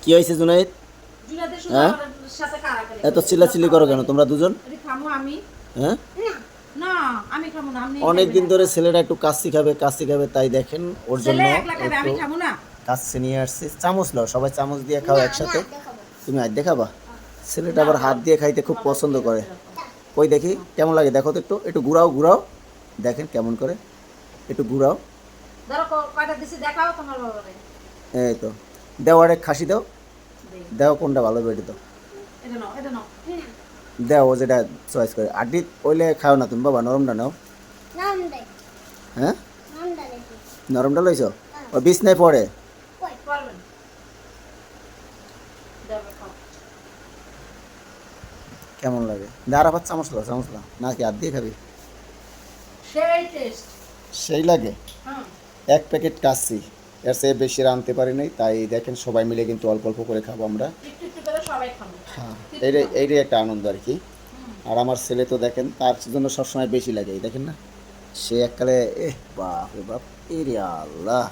কি হয়েছে জুনাইদ? হ্যাঁ, এত চিল্লাচিল্লি করো কেন তোমরা দুজন? হ্যাঁ, অনেকদিন ধরে ছেলেটা একটু কাচ্চি খাবে তাই দেখেন ওর জন্য একটু কাচ্চি নিয়ে আসছি। চামচ নাও, সবাই চামচ দিয়ে খাও একসাথে। তুমি আজ দেখাবা? ছেলেটা আবার হাত দিয়ে খাইতে খুব পছন্দ করে। কই দেখি কেমন লাগে, দেখো তো, একটু একটু ঘুরাও ঘুরাও, দেখেন কেমন করে, একটু ঘুরাও। এই তো, দাও আরেক খাসি দাও, দাও কোনটা ভালো হবে এটা দাও, দাও ও যেটা চয়েস করে। আড্ডি ওইলে খাও না তুমি বাবা, নরমটা নাও। হ্যাঁ, নরমটা লইছ? ও বিছনায় পড়ে। কেমন লাগে? দাঁড়া পাচ্ছ, চামচ লো, চামচ লো, নাকি হাত দিয়ে খাবি? সেই লাগে। এক প্যাকেট কাচ্চি, এর চেয়ে বেশি আনতে পারি নাই, তাই দেখেন সবাই মিলে কিন্তু অল্প অল্প করে খাবো আমরা। হ্যাঁ, এইটাই একটা আনন্দ আর কি। আর আমার ছেলে তো দেখেন তার জন্য সবসময় বেশি লাগে, এই দেখেন না, সে এককালে বাপ রে বাপ, এরে আল্লাহ।